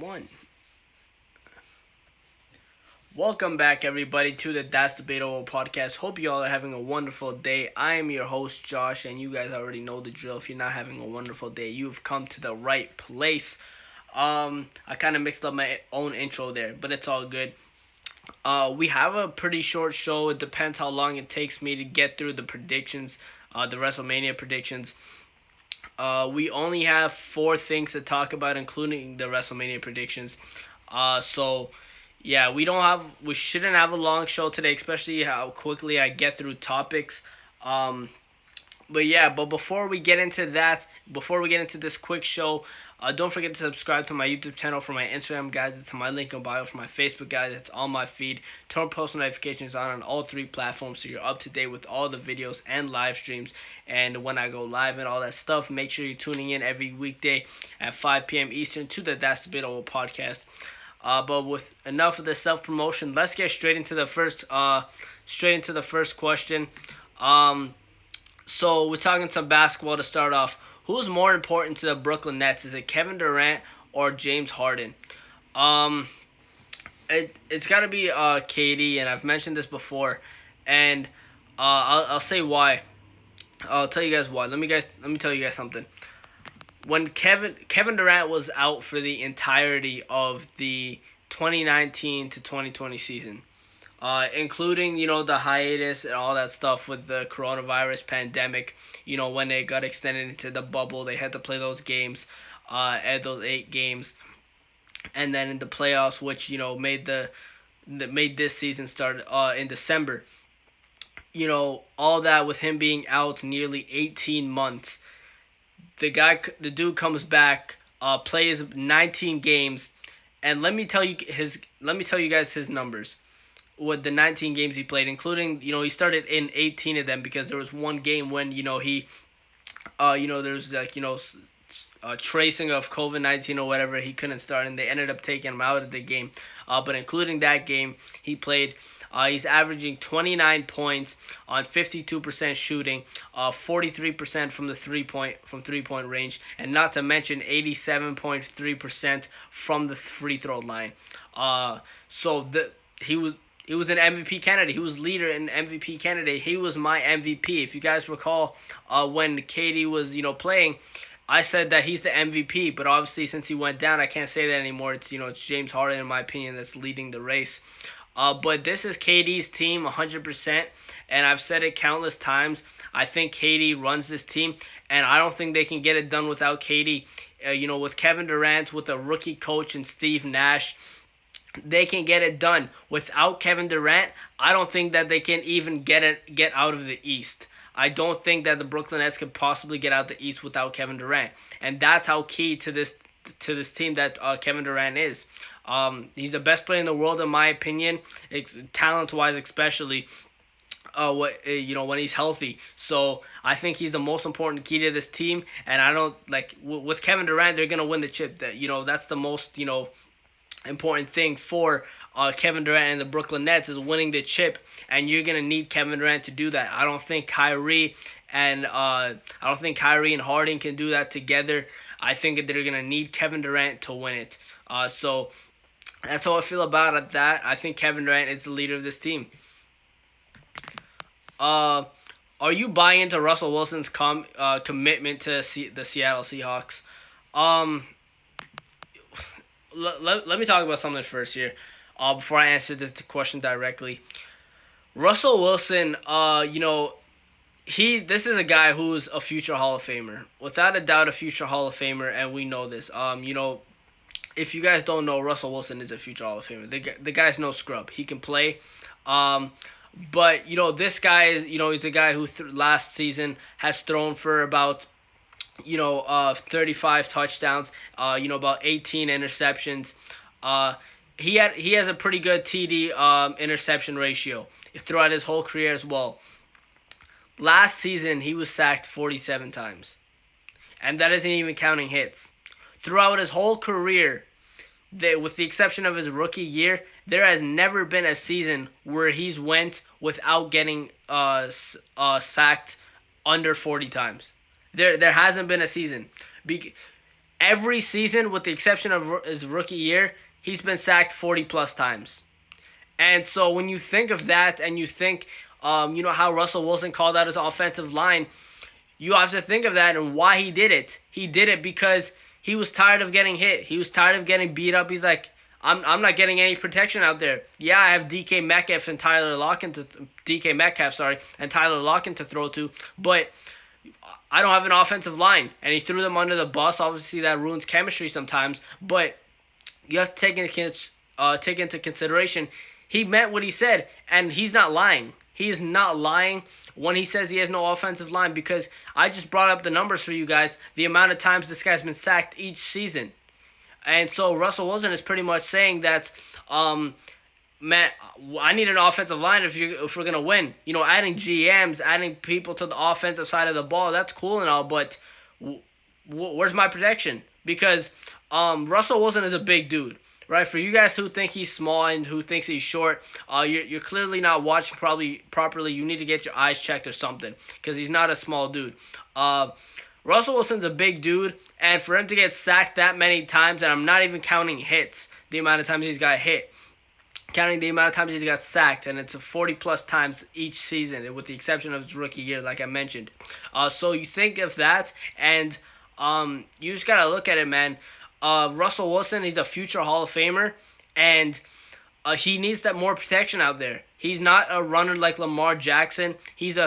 One. Welcome back, everybody, to the That's Debatable podcast. Hope you all are having a wonderful day. I am your host, Josh, and you guys already know the drill. If you're not having a wonderful day, you've come to the right place. I kind of mixed up my own intro there, but it's all good. We have a pretty short show. It depends how long it takes me to get through the predictions, the WrestleMania predictions. We only have 4 things to talk about, including the WrestleMania predictions. Yeah, we shouldn't have a long show today, especially how quickly I get through topics. But before we get into this quick show, don't forget to subscribe to my YouTube channel for my Instagram, guys. It's my link in bio. For my Facebook, guys, it's on my feed. Turn post notifications on all 3 platforms so you're up to date with all the videos and live streams. And when I go live and all that stuff, make sure you're tuning in every weekday at 5 p.m. Eastern to the That's Debatable podcast. But with enough of the self-promotion, let's get straight into the first question. So we're talking some basketball to start off. Who's more important to the Brooklyn Nets? Is it Kevin Durant or James Harden? It's got to be KD, and I've mentioned this before, and I'll say why. I'll tell you guys why. Let me tell you guys something. When Kevin Durant was out for the entirety of the 2019 to 2020 season, including, the hiatus and all that stuff with the coronavirus pandemic, when they got extended into the bubble, they had to play those games, and those 8 games, and then in the playoffs, which, made this season start in December. All that with him being out nearly 18 months. The dude comes back, plays 19 games, and let me tell you guys his numbers. With the 19 games he played, including, he started in 18 of them because there was one game when, he, there's tracing of COVID-19 or whatever, he couldn't start, and they ended up taking him out of the game. But including that game, he played. He's averaging 29 points on 52% shooting, 43% from the three-point range, and not to mention 87.3% from the free throw line. He was an MVP candidate. He was leader in MVP candidate. He was my MVP. If you guys recall, when KD was playing, I said that he's the MVP. But obviously, since he went down, I can't say that anymore. It's it's James Harden, in my opinion, that's leading the race. But this is KD's team 100%, and I've said it countless times. I think KD runs this team, and I don't think they can get it done without KD. With Kevin Durant, with a rookie coach and Steve Nash, they can get it done. Without Kevin Durant, I don't think that they can even get out of the East. I don't think that the Brooklyn Nets could possibly get out the East without Kevin Durant, and that's how key to this team that Kevin Durant is. He's the best player in the world, in my opinion, talent-wise especially. When he's healthy. So I think he's the most important key to this team, and I don't with Kevin Durant, they're gonna win the chip. That's the most important thing for Kevin Durant and the Brooklyn Nets is winning the chip, and you're gonna need Kevin Durant to do that. I don't think Kyrie and Harden can do that together. I think they're gonna need Kevin Durant to win it. So that's how I feel about that. I think Kevin Durant is the leader of this team. Are you buying into Russell Wilson's commitment to the Seattle Seahawks? Let me talk about something first here, before I answer this question directly. Russell Wilson, this is a guy who's a future Hall of Famer, without a doubt, a future Hall of Famer, and we know this. If you guys don't know, Russell Wilson is a future Hall of Famer. The guy's no scrub. He can play. But this guy is, he's a guy who last season has thrown for about 35 touchdowns, about 18 interceptions. He has a pretty good TD interception ratio throughout his whole career as well. Last season, he was sacked 47 times, and that isn't even counting hits. Throughout his whole career, with the exception of his rookie year, there has never been a season where he's went without getting sacked under 40 times. There hasn't been a season. every season, with the exception of his rookie year, he's been sacked 40 plus times. And so when you think of that and you think, how Russell Wilson called out his offensive line, you have to think of that and why he did it. He did it because he was tired of getting hit. He was tired of getting beat up. He's like, I'm not getting any protection out there. Yeah, I have DK Metcalf, and Tyler Lockett to throw to, but I don't have an offensive line. And he threw them under the bus. Obviously, that ruins chemistry sometimes, but you have to take into consideration he meant what he said, and he's not lying. He is not lying when he says he has no offensive line, because I just brought up the numbers for you guys, the amount of times this guy's been sacked each season. And so Russell Wilson is pretty much saying that, Matt, I need an offensive line if we're going to win. Adding GMs, adding people to the offensive side of the ball, that's cool and all, but where's my protection? Because Russell Wilson is a big dude. Right, for you guys who think he's small and who thinks he's short, you're clearly not watching properly. You need to get your eyes checked or something, because he's not a small dude. Russell Wilson's a big dude, and for him to get sacked that many times, and I'm not even counting hits, the amount of times he's got hit, counting the amount of times he's got sacked, and it's 40-plus times each season, with the exception of his rookie year, like I mentioned. So you think of that, and you just got to look at it, man. Russell Wilson, he's a future Hall of Famer, and he needs that more protection out there. He's not a runner like Lamar Jackson. He's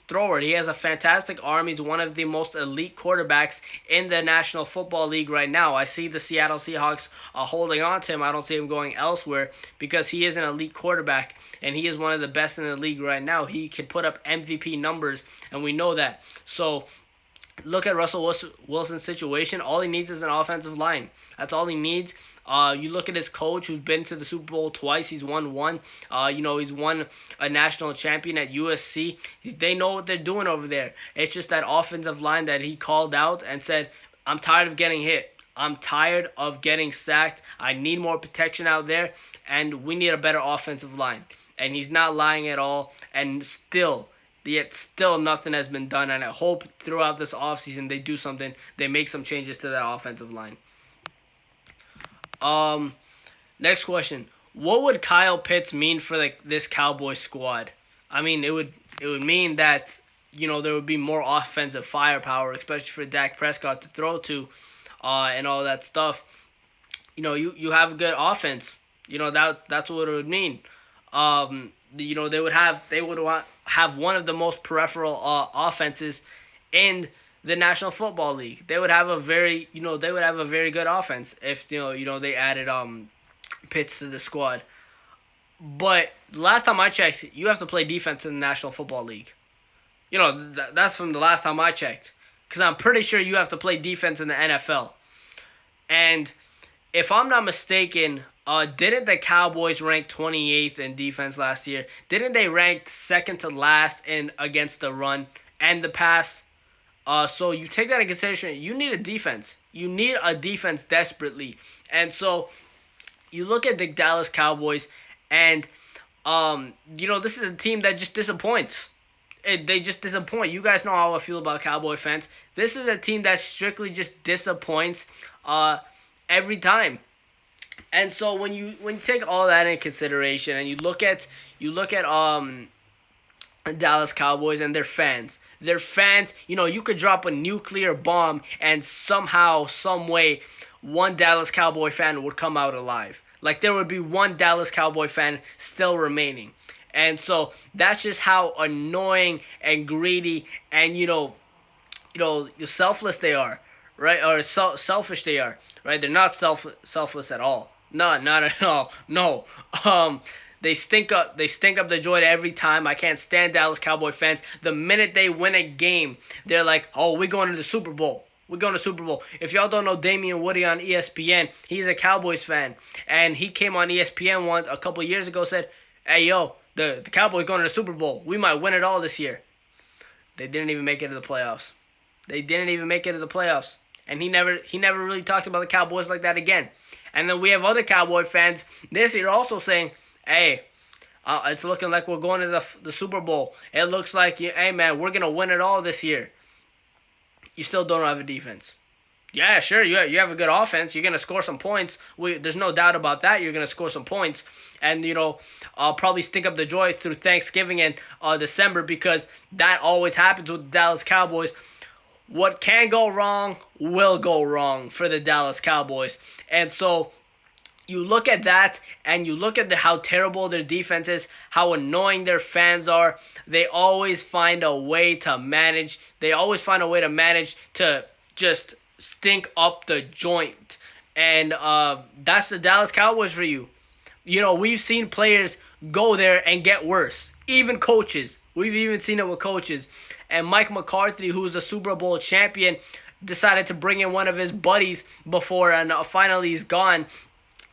thrower. He has a fantastic arm. He's one of the most elite quarterbacks in the National Football League right now. I see the Seattle Seahawks holding on to him. I don't see him going elsewhere, because he is an elite quarterback, and he is one of the best in the league right now. He can put up MVP numbers, and we know that. So look at Russell Wilson's situation. All he needs is an offensive line. That's all he needs. You look at his coach, who's been to the Super Bowl twice. He's won one. He's won a national champion at USC. They know what they're doing over there. It's just that offensive line that he called out and said, I'm tired of getting hit. I'm tired of getting sacked. I need more protection out there, and we need a better offensive line. And he's not lying at all, and yet still nothing has been done, and I hope throughout this offseason they do something. They make some changes to that offensive line. Next question. What would Kyle Pitts mean for this Cowboys squad? I mean, it would mean that, there would be more offensive firepower, especially for Dak Prescott to throw to, and all that stuff. You have a good offense. That's what it would mean. They would have one of the most peripheral offenses in the National Football League. They would have a very good offense if they added Pitts to the squad. But last time I checked, you have to play defense in the National Football League. That's from the last time I checked, because I'm pretty sure you have to play defense in the NFL. And if I'm not mistaken, didn't the Cowboys rank 28th in defense last year? Didn't they rank second to last against the run and the pass? So you take that into consideration. You need a defense. You need a defense desperately. And so you look at the Dallas Cowboys, and this is a team that just disappoints. They just disappoint. You guys know how I feel about Cowboy fans. This is a team that strictly just disappoints every time. And so when you take all that in consideration, and you look at Dallas Cowboys and their fans, you could drop a nuclear bomb and somehow, some way, one Dallas Cowboy fan would come out alive. Like, there would be one Dallas Cowboy fan still remaining. And so that's just how annoying and greedy and selfless they are, right? Or selfish they are, right? They're not selfless at all. No, not at all. No. They stink up the joint every time. I can't stand Dallas Cowboy fans. The minute they win a game, they're like, "Oh, we're going to the Super Bowl. We're going to Super Bowl." If y'all don't know Damian Woody on ESPN, he's a Cowboys fan, and he came on ESPN a couple years ago, said, "Hey, yo, the Cowboys going to the Super Bowl. We might win it all this year." They didn't even make it to the playoffs. And he never really talked about the Cowboys like that again. And then we have other Cowboy fans this year also saying, "Hey, it's looking like we're going to the Super Bowl. It looks like, hey, man, we're going to win it all this year." You still don't have a defense. Yeah, sure. You have a good offense. You're gonna score some points. There's no doubt about that. You're gonna score some points, and probably stink up the joy through Thanksgiving and December, because that always happens with the Dallas Cowboys. What can go wrong will go wrong for the Dallas Cowboys, and so you look at that and you look at how terrible their defense is, how annoying their fans are. They always find a way to manage. They always find a way to manage to just stink up the joint. And that's the Dallas Cowboys for you. We've seen players go there and get worse. Even coaches. We've even seen it with coaches. And Mike McCarthy, who's a Super Bowl champion, decided to bring in one of his buddies before, and finally he's gone.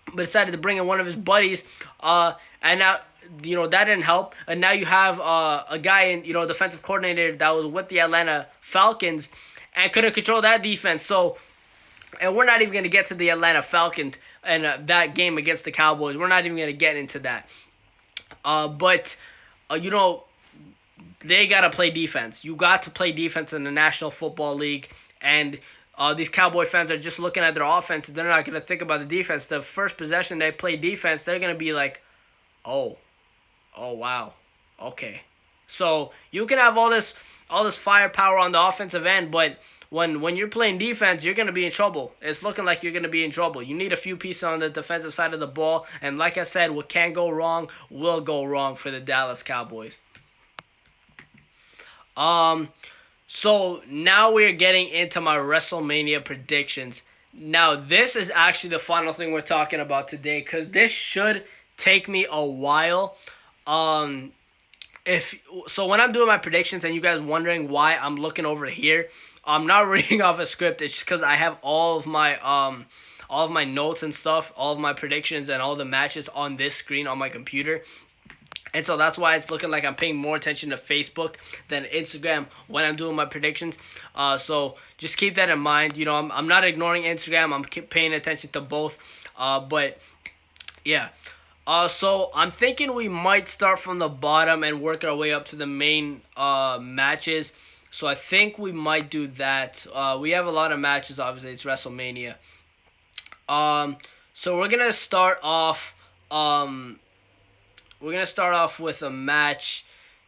But decided to bring in one of his buddies, and now that didn't help. And now you have a guy in defensive coordinator that was with the Atlanta Falcons and couldn't control that defense. So, and we're not even going to get to the Atlanta Falcons and that game against the Cowboys. We're not even going to get into that. But they got to play defense. You got to play defense in the National Football League, and these Cowboy fans are just looking at their offense. They're not going to think about the defense. The first possession they play defense, they're going to be like, oh, wow, okay. So you can have all this firepower on the offensive end, but when you're playing defense, you're going to be in trouble. It's looking like you're going to be in trouble. You need a few pieces on the defensive side of the ball, and like I said, what can go wrong will go wrong for the Dallas Cowboys. So now we're getting into my WrestleMania predictions. Now this is actually the final thing we're talking about today, because this should take me a while. When I'm doing my predictions and you guys wondering why I'm looking over here, I'm not reading off a script. It's just because I have all of my notes and stuff, all of my predictions and all the matches on this screen on my computer. And so that's why it's looking like I'm paying more attention to Facebook than Instagram when I'm doing my predictions. So just keep that in mind. I'm not ignoring Instagram. I'm paying attention to both. But yeah. So I'm thinking we might start from the bottom and work our way up to the main matches. So I think we might do that. We have a lot of matches, obviously. It's WrestleMania. So we're going to start off... We're going to start off with a match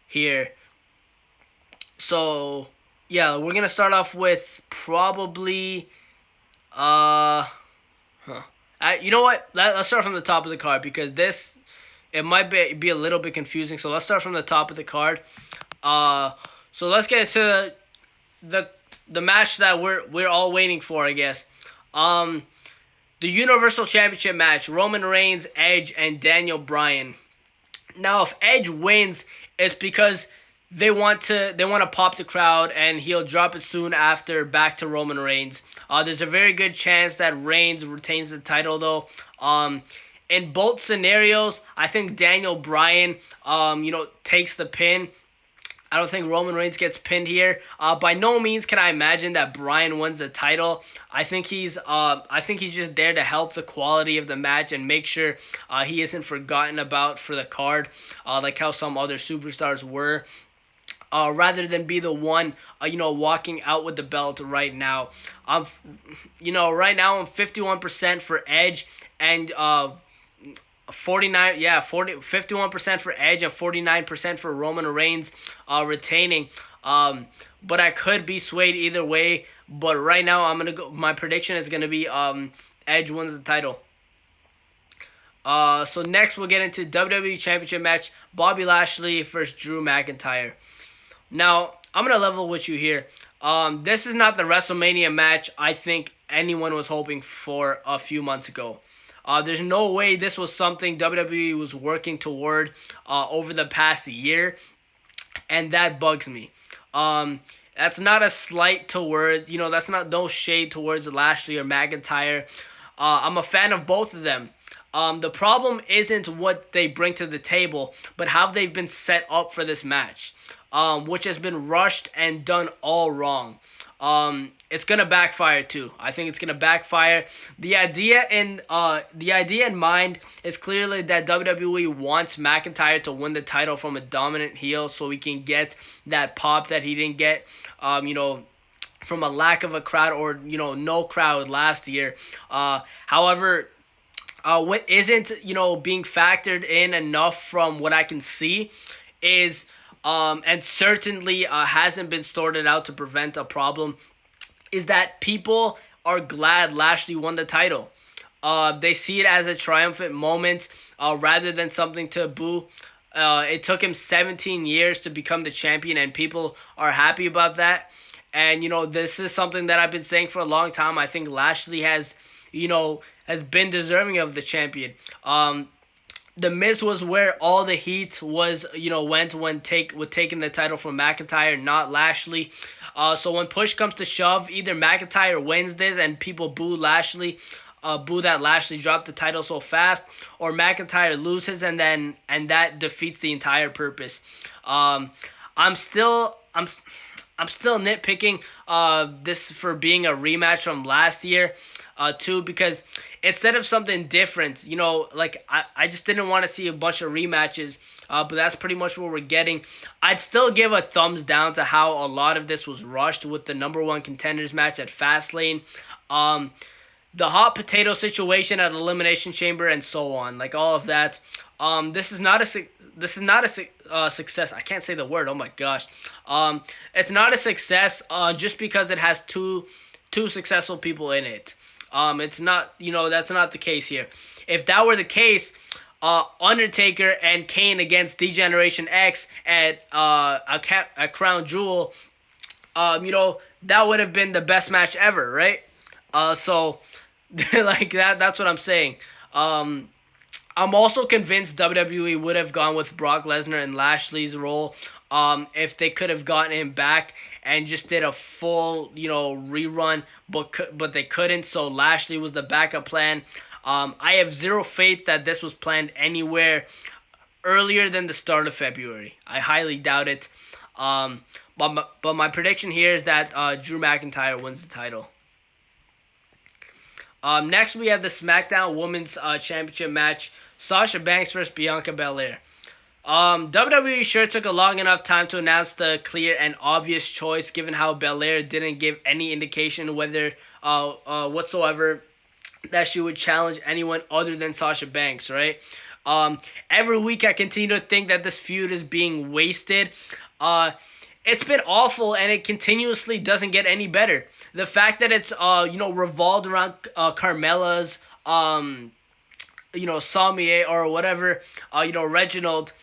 here. So, yeah, we're going to start off with probably... you know what? Let's start from the top of the card, because it might be a little bit confusing. So let's start from the top of the card. So let's get to the match that we're all waiting for, I guess. The Universal Championship match, Roman Reigns, Edge, and Daniel Bryan. Now, if Edge wins, it's because they want to pop the crowd, and he'll drop it soon after back to Roman Reigns. There's a very good chance that Reigns retains the title, though. In both scenarios, I think Daniel Bryan, takes the pin. I don't think Roman Reigns gets pinned here. By no means can I imagine that Bryan wins the title. I think he's just there to help the quality of the match and make sure he isn't forgotten about for the card, like how some other superstars were. Rather than be the one, walking out with the belt right now. Right now I'm 51% for Edge and 51% for Edge and 49% for Roman Reigns retaining. But I could be swayed either way. But right now I'm gonna go. My prediction is gonna be Edge wins the title. So next we'll get into WWE Championship match, Bobby Lashley versus Drew McIntyre. Now I'm gonna level with you here. This is not the WrestleMania match I think anyone was hoping for a few months ago. There's no way this was something WWE was working toward over the past year, and that bugs me. That's not a slight towards, that's not no shade towards Lashley or McIntyre. I'm a fan of both of them. The problem isn't what they bring to the table, but how they've been set up for this match, which has been rushed and done all wrong. It's gonna backfire too. I think it's gonna backfire. The idea in mind is clearly that WWE wants McIntyre to win the title from a dominant heel, so he can get that pop that he didn't get, from a lack of a crowd or no crowd last year. However, what isn't being factored in enough from what I can see is and certainly hasn't been sorted out to prevent a problem, is that people are glad Lashley won the title. They see it as a triumphant moment rather than something to boo. It took him 17 years to become the champion, and people are happy about that. And, this is something that I've been saying for a long time. I think Lashley has been deserving of the champion. The Miz was where all the heat was, went when taking the title from McIntyre, not Lashley. So when push comes to shove, either McIntyre wins this and people boo Lashley, boo that Lashley dropped the title so fast, or McIntyre loses and that defeats the entire purpose. I'm still nitpicking this for being a rematch from last year, too, because instead of something different, I just didn't want to see a bunch of rematches, but that's pretty much what we're getting. I'd still give a thumbs down to how a lot of this was rushed with the number one contenders match at Fastlane, the hot potato situation at Elimination Chamber, and so on, like all of that. This is not a success. I can't say the word. Oh my gosh. It's not a success just because it has two successful people in it. It's not, that's not the case here. If that were the case, Undertaker and Kane against D-Generation X at a Crown Jewel, that would have been the best match ever, right? So like that's what I'm saying. I'm also convinced WWE would have gone with Brock Lesnar in Lashley's role if they could have gotten him back and just did a full, rerun, but they couldn't, so Lashley was the backup plan. I have zero faith that this was planned anywhere earlier than the start of February. I highly doubt it. But my prediction here is that Drew McIntyre wins the title. Next, we have the SmackDown Women's Championship match, Sasha Banks versus Bianca Belair. WWE sure took a long enough time to announce the clear and obvious choice, given how Belair didn't give any indication whether whatsoever that she would challenge anyone other than Sasha Banks, right? Every week I continue to think that this feud is being wasted. It's been awful, and it continuously doesn't get any better. The fact that it's revolved around Carmella's Samie or whatever, Reginald,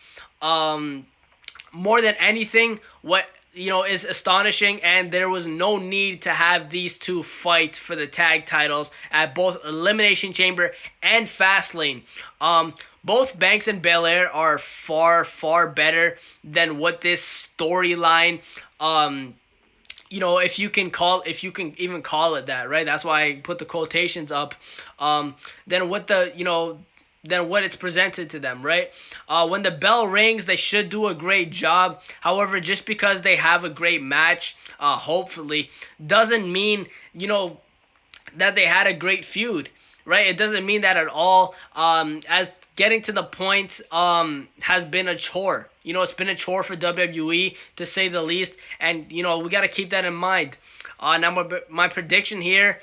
more than anything, what is astonishing, and there was no need to have these two fight for the tag titles at both Elimination Chamber and Fastlane. Both Banks and Belair are far, far better than what this storyline, if you can even call it that, right? That's why I put the quotations up. Then what it's presented to them, right? When the bell rings, they should do a great job. However, just because they have a great match, hopefully, doesn't mean, that they had a great feud, right? It doesn't mean that at all. As getting to the point has been a chore. It's been a chore for WWE, to say the least. And, we got to keep that in mind. Now, my prediction here,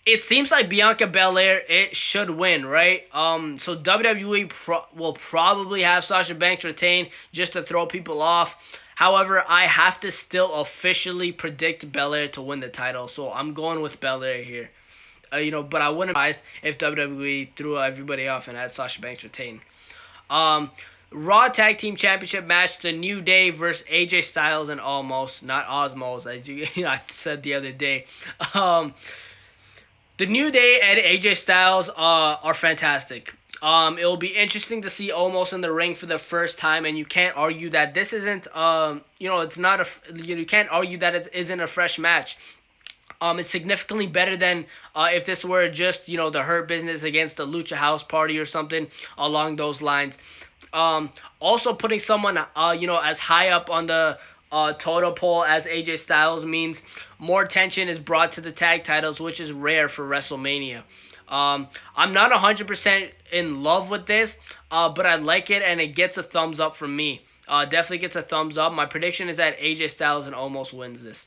it seems like Bianca Belair, it should win, right? So WWE will probably have Sasha Banks retain just to throw people off. However, I have to still officially predict Belair to win the title. So I'm going with Belair here. But I wouldn't be surprised if WWE threw everybody off and had Sasha Banks retain. Raw Tag Team Championship match, The New Day versus AJ Styles and not Osmos, as I said the other day. The New Day and AJ Styles are fantastic. It will be interesting to see Omos in the ring for the first time, and you can't argue that this isn't, it's not you can't argue that it isn't a fresh match. It's significantly better than if this were just, the Hurt Business against the Lucha House Party or something along those lines. Also putting someone, as high up on the total pole as AJ Styles means more attention is brought to the tag titles, which is rare for WrestleMania. I'm not 100% in love with this, but I like it, and it gets a thumbs up from me. Definitely gets a thumbs up. My prediction is that AJ Styles and Omos wins this.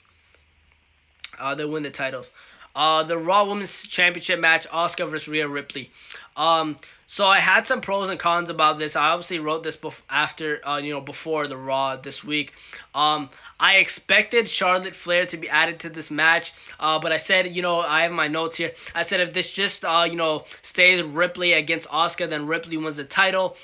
They win the titles. The Raw Women's Championship match: Asuka versus Rhea Ripley. So I had some pros and cons about this. I obviously wrote this before the Raw this week. I expected Charlotte Flair to be added to this match, but I said, I have my notes here. I said if this just, stays Ripley against Asuka, then Ripley wins the title.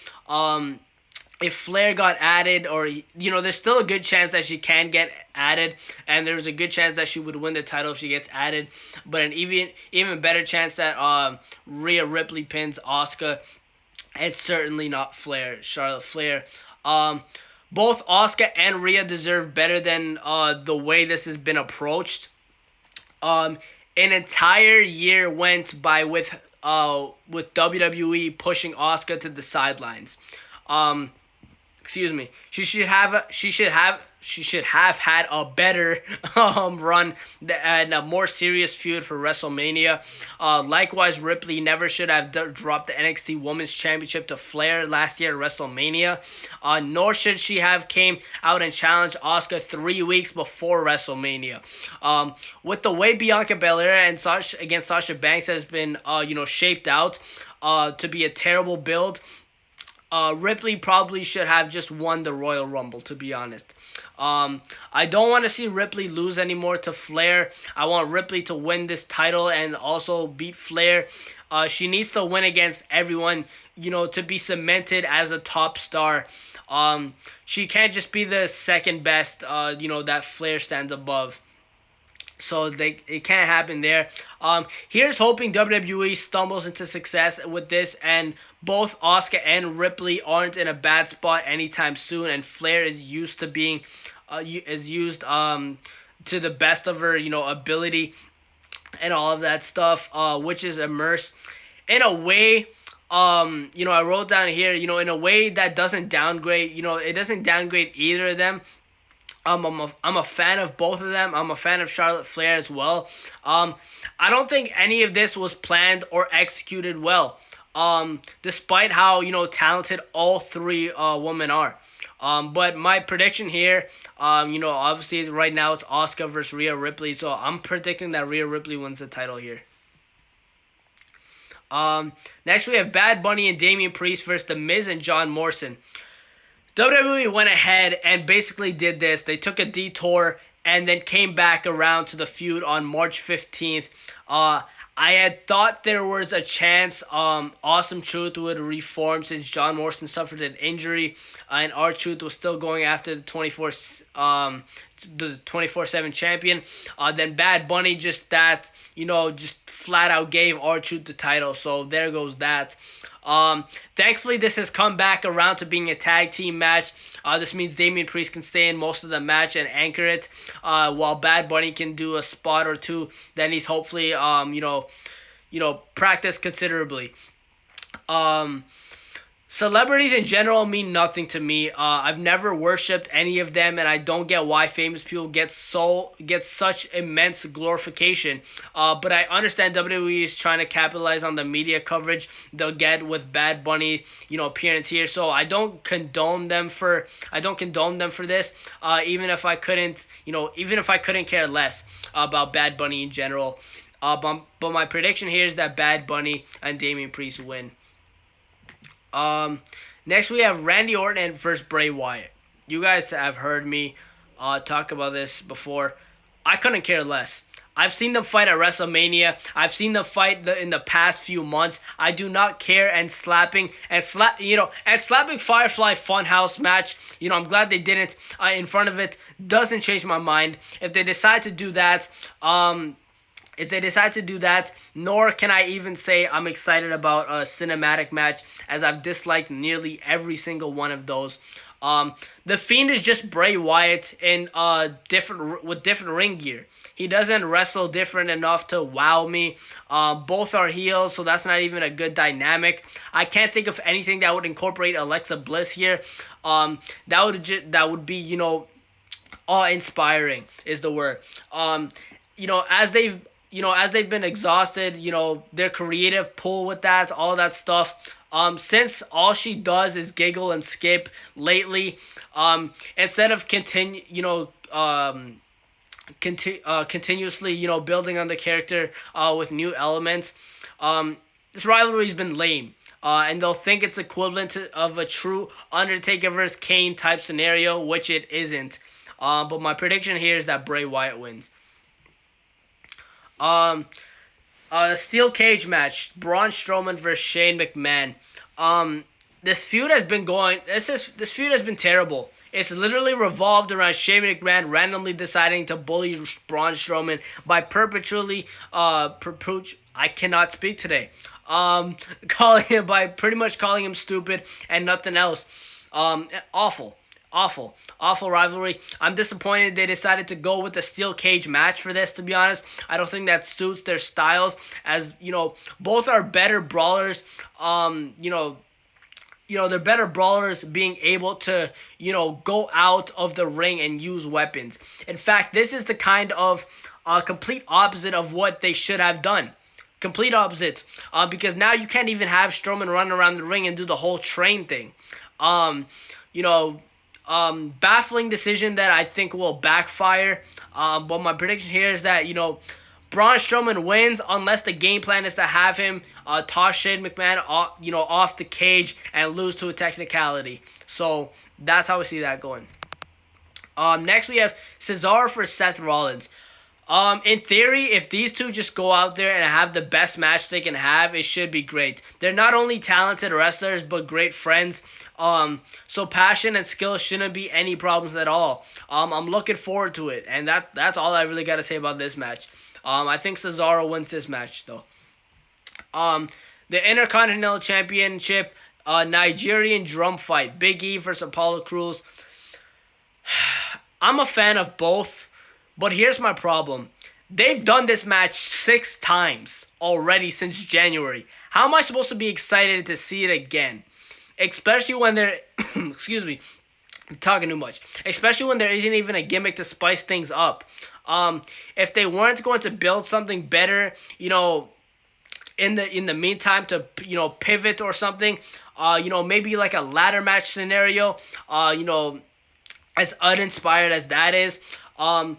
If Flair got added, or there's still a good chance that she can get added, and there's a good chance that she would win the title if she gets added, but an even better chance that Rhea Ripley pins Asuka. It's certainly not Charlotte Flair. Both Asuka and Rhea deserve better than the way this has been approached. An entire year went by with WWE pushing Asuka to the sidelines. Excuse me. She should have had a better run and a more serious feud for WrestleMania. Likewise, Ripley never should have dropped the NXT Women's Championship to Flair last year at WrestleMania. Nor should she have came out and challenged Asuka 3 weeks before WrestleMania. With the way Bianca Belair and against Sasha Banks has been shaped out to be a terrible build, Ripley probably should have just won the Royal Rumble, to be honest. I don't want to see Ripley lose anymore to Flair. I want Ripley to win this title and also beat Flair. She needs to win against everyone, to be cemented as a top star. She can't just be the second best, that Flair stands above. So it can't happen there. Here's hoping WWE stumbles into success with this, and both Asuka and Ripley aren't in a bad spot anytime soon, and Flair is used to being to the best of her ability and all of that stuff, which is immersed in a way. I wrote down here, in a way that doesn't downgrade. It doesn't downgrade either of them. I'm a fan of both of them. I'm a fan of Charlotte Flair as well. I don't think any of this was planned or executed well. Despite how talented all three women are. But my prediction here, obviously right now it's Asuka versus Rhea Ripley, so I'm predicting that Rhea Ripley wins the title here. Next we have Bad Bunny and Damian Priest versus The Miz and John Morrison. WWE went ahead and basically did this. They took a detour and then came back around to the feud on March 15th. I had thought there was a chance Awesome Truth would reform since John Morrison suffered an injury, and R-Truth was still going after the 24/7 champion. Then Bad Bunny just flat out gave R-Truth the title, so there goes that. Thankfully, this has come back around to being a tag team match. This means Damian Priest can stay in most of the match and anchor it, while Bad Bunny can do a spot or two. Then he's hopefully, practice considerably. Celebrities in general mean nothing to me. I've never worshipped any of them, and I don't get why famous people get such immense glorification. But I understand WWE is trying to capitalize on the media coverage they'll get with Bad Bunny, appearance here. So I don't condone them for this. Even if I couldn't care less about Bad Bunny in general. But my prediction here is that Bad Bunny and Damian Priest win. Next we have Randy Orton versus Bray Wyatt. You guys have heard me talk about this before. I couldn't care less. I've seen them fight at WrestleMania. I've seen them fight in the past few months. I do not care. And slapping Firefly Funhouse match. I'm glad they didn't in front of it. Doesn't change my mind. If they decide to do that, nor can I even say I'm excited about a cinematic match, as I've disliked nearly every single one of those. The Fiend is just Bray Wyatt in different ring gear. He doesn't wrestle different enough to wow me. Both are heels, so that's not even a good dynamic. I can't think of anything that would incorporate Alexa Bliss here. That would be awe-inspiring is the word. As they've been exhausted, their creative pull with that, all that stuff. Since all she does is giggle and skip lately, instead of continuously, building on the character with new elements. This rivalry's been lame. And they'll think it's equivalent of a true Undertaker versus Kane type scenario, which it isn't. But my prediction here is that Bray Wyatt wins. The steel cage match: Braun Strowman versus Shane McMahon. This feud has been going. This feud has been terrible. It's literally revolved around Shane McMahon randomly deciding to bully Braun Strowman by I cannot speak today. Calling him by pretty much calling him stupid and nothing else. Awful. Awful rivalry. I'm disappointed they decided to go with a steel cage match for this, to be honest. I don't think that suits their styles, as, both are better brawlers. They're better brawlers being able to, go out of the ring and use weapons. In fact, this is the kind of complete opposite of what they should have done. Complete opposite. Because now you can't even have Strowman run around the ring and do the whole train thing. Baffling decision that I think will backfire. But my prediction here is that, Braun Strowman wins unless the game plan is to have him toss Shane McMahon off the cage and lose to a technicality. So that's how we see that going. Next we have Cesaro for Seth Rollins. In theory, if these two just go out there and have the best match they can have, it should be great. They're not only talented wrestlers, but great friends. So passion and skill shouldn't be any problems at all. I'm looking forward to it, and that's all I really got to say about this match. I think Cesaro wins this match, though. The Intercontinental Championship, Nigerian drum fight, Big E versus Apollo Crews. I'm a fan of both, but here's my problem. They've done this match 6 times already since January. How am I supposed to be excited to see it again? Especially when they're... excuse me. I'm talking too much. Especially when there isn't even a gimmick to spice things up. If they weren't going to build something better, in the meantime to, pivot or something, maybe like a ladder match scenario, as uninspired as that is. And,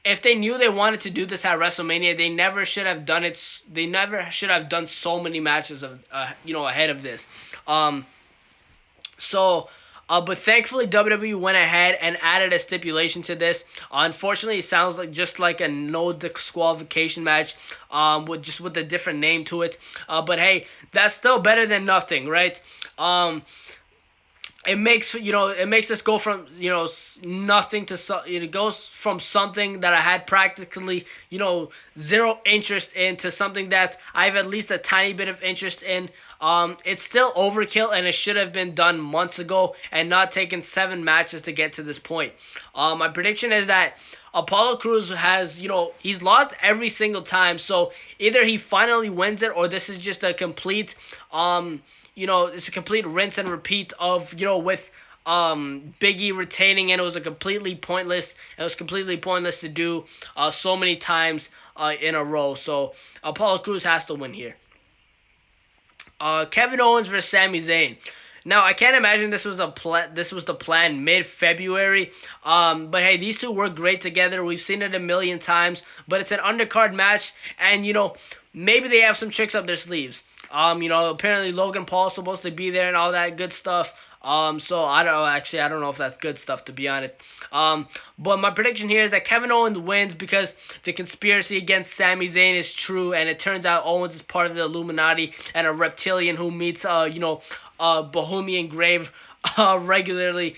if they knew they wanted to do this at WrestleMania, they never should have done it. They never should have done so many matches ahead of this. But thankfully WWE went ahead and added a stipulation to this. Unfortunately, it sounds like just like a no disqualification match, with a different name to it. But hey, that's still better than nothing, right? It makes this go from nothing to it goes from something that I had practically zero interest in to something that I have at least a tiny bit of interest in. It's still overkill, and it should have been done months ago and not taken 7 matches to get to this point. My prediction is that Apollo Crews has, he's lost every single time, so either he finally wins it or this is just a complete it's a complete rinse and repeat of, with Big E retaining, and it was completely pointless to do so many times in a row. So Apollo Crews has to win here. Kevin Owens versus Sami Zayn. Now, I can't imagine this was the plan mid-February. But hey, these two work great together. We've seen it a million times. But it's an undercard match, and maybe they have some tricks up their sleeves. Apparently Logan Paul's supposed to be there and all that good stuff. So I don't know. Actually, I don't know if that's good stuff, to be honest. But my prediction here is that Kevin Owens wins because the conspiracy against Sami Zayn is true, and it turns out Owens is part of the Illuminati and a reptilian who meets Bohemian Grave regularly,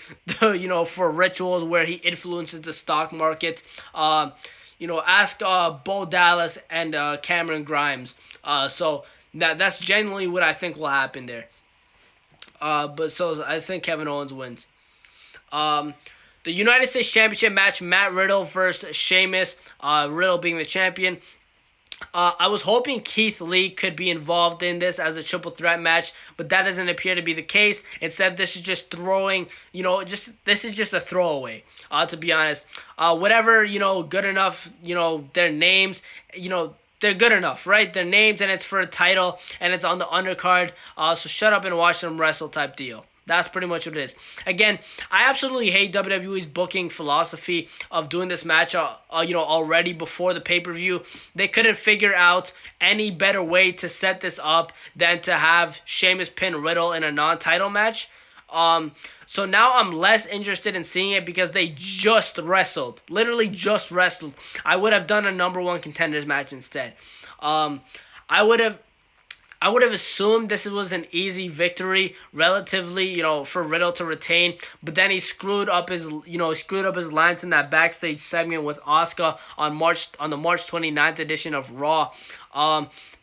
for rituals where he influences the stock market. Ask Bo Dallas and Cameron Grimes. So that's genuinely what I think will happen there. So I think Kevin Owens wins. The United States Championship match, Matt Riddle versus Sheamus. Riddle being the champion. I was hoping Keith Lee could be involved in this as a triple threat match, but that doesn't appear to be the case. Instead, this is just throwing, this is just a throwaway, to be honest. Whatever, good enough, their names, they're good enough, right? Their names, and it's for a title, and it's on the undercard. So shut up and watch them wrestle type deal. That's pretty much what it is. Again, I absolutely hate WWE's booking philosophy of doing this match, already before the pay-per-view. They couldn't figure out any better way to set this up than to have Sheamus pin Riddle in a non-title match. So now I'm less interested in seeing it because they just wrestled. Literally just wrestled. I would have done a number one contenders match instead. I would have assumed this was an easy victory, relatively, for Riddle to retain. But then he screwed up his lines in that backstage segment with Asuka on the March 29th edition of Raw.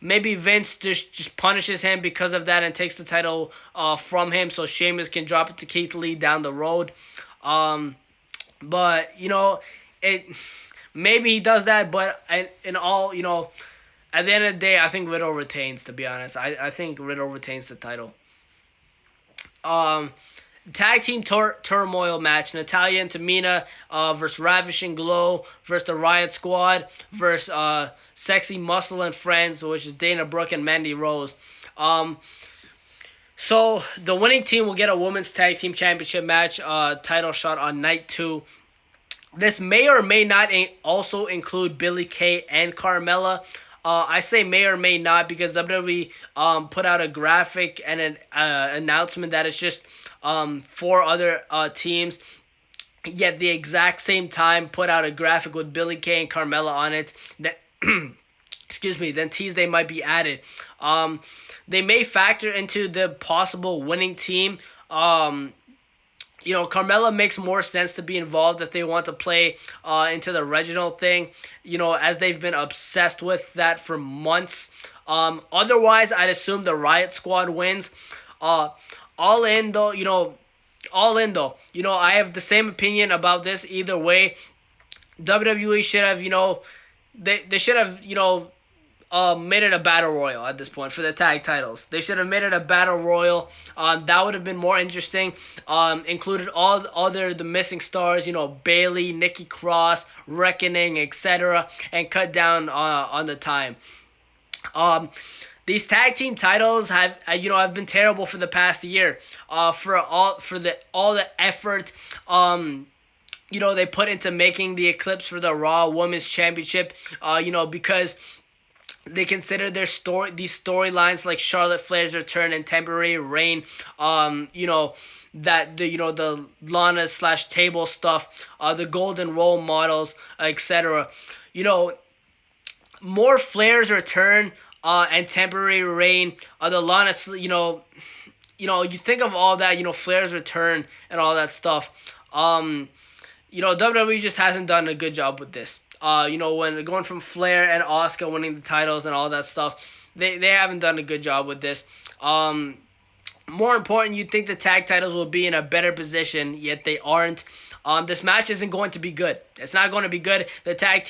Maybe Vince just punishes him because of that and takes the title from him, so Sheamus can drop it to Keith Lee down the road. But maybe he does that. But in all, at the end of the day, I think Riddle retains, to be honest. I think Riddle retains the title. Tag team turmoil match. Natalya and Tamina versus Ravishing Glow versus the Riot Squad versus Sexy Muscle and Friends, which is Dana Brooke and Mandy Rose. So the winning team will get a women's tag team championship match title shot on night 2. This may or may not also include Billie Kay and Carmella. I say may or may not because WWE put out a graphic and an announcement that it's just 4 other teams. Yet the exact same time put out a graphic with Billie Kay and Carmella on it. That then teased they might be added. They may factor into the possible winning team. Carmella makes more sense to be involved if they want to play into the Reginald thing, as they've been obsessed with that for months. Otherwise, I'd assume the Riot Squad wins. All in, though, I have the same opinion about this either way. WWE should have, they should have, made it a battle royal at this point for the tag titles. They should have made it a battle royal. That would have been more interesting. Included all the missing stars, Bayley, Nikki Cross, Reckoning, etc., and cut down on the time. These tag team titles have been terrible for the past year. For all the effort they put into making the eclipse for the Raw Women's Championship. Because they consider these storylines like Charlotte Flair's return and temporary reign, that the Lana / table stuff, the golden role models, etc. More Flair's return and temporary reign, the Lana, you think of all that, Flair's return and all that stuff. WWE just hasn't done a good job with this. When going from Flair and Asuka winning the titles and all that stuff, they haven't done a good job with this. More important, you'd think the tag titles will be in a better position, yet they aren't. This match isn't going to be good. It's not going to be good. The tag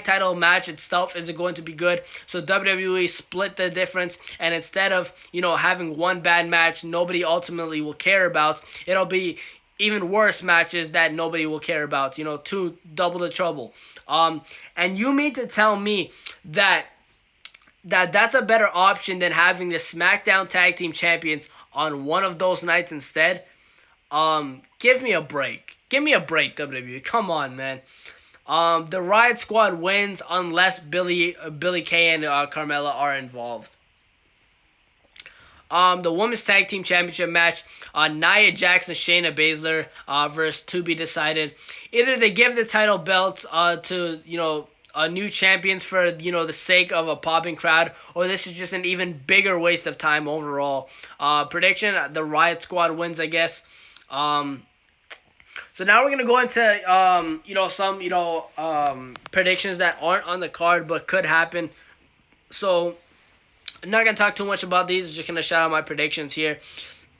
title match itself isn't going to be good. So WWE split the difference, and instead of, having one bad match nobody ultimately will care about, it'll be even worse matches that nobody will care about. 2 double the trouble. And you mean to tell me that's a better option than having the SmackDown Tag Team Champions on one of those nights instead? Give me a break. Give me a break, WWE. Come on, man. The Riot Squad wins unless Billie Kay and Carmella are involved. The Women's Tag Team Championship match, Nia Jax and Shayna Baszler versus To Be Decided. Either they give the title belts to, new champions for, the sake of a popping crowd, or this is just an even bigger waste of time overall. Prediction, the Riot Squad wins, I guess. So now we're going to go into, some, predictions that aren't on the card but could happen. So I'm not going to talk too much about these. I'm just going to shout out my predictions here.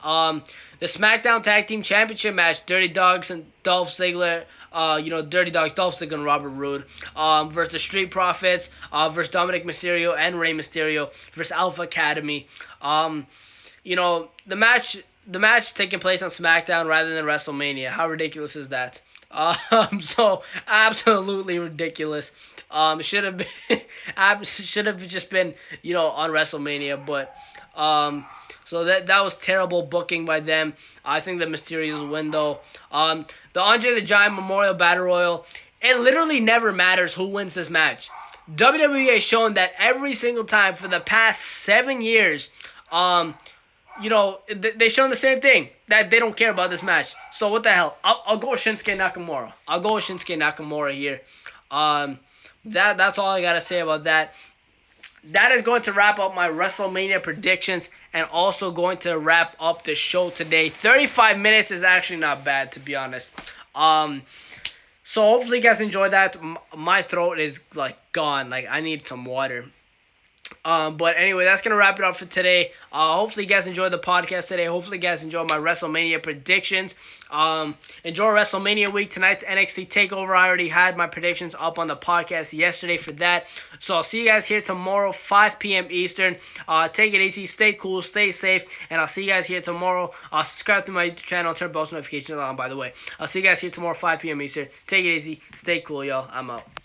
The SmackDown Tag Team Championship match, Dirty Dogs and Dolph Ziggler, Dirty Dogs, Dolph Ziggler and Robert Roode, versus the Street Profits, versus Dominic Mysterio and Rey Mysterio, versus Alpha Academy. The match taking place on SmackDown rather than WrestleMania. How ridiculous is that? So absolutely ridiculous. Should have been should have just been on WrestleMania, but so that was terrible booking by them. I think the Mysterios win though. The Andre the Giant Memorial Battle Royal. It literally never matters who wins this match. WWE has shown that every single time for the past 7 years. They've shown the same thing, that they don't care about this match. So what the hell? I'll go with Shinsuke Nakamura. I'll go with Shinsuke Nakamura here. That's all I gotta say about that. That is going to wrap up my WrestleMania predictions and also going to wrap up the show today. 35 minutes is actually not bad, to be honest. So hopefully you guys enjoyed that. My throat is like gone. Like I need some water. But anyway, that's going to wrap it up for today. Hopefully you guys enjoyed the podcast today. Hopefully you guys enjoyed my WrestleMania predictions. Enjoy WrestleMania week. Tonight's NXT TakeOver. I already had my predictions up on the podcast yesterday for that. So I'll see you guys here tomorrow, 5 p.m. Eastern. Take it easy. Stay cool. Stay safe. And I'll see you guys here tomorrow. Subscribe to my YouTube channel. Turn post notifications on, by the way. I'll see you guys here tomorrow, 5 p.m. Eastern. Take it easy. Stay cool, y'all. I'm out.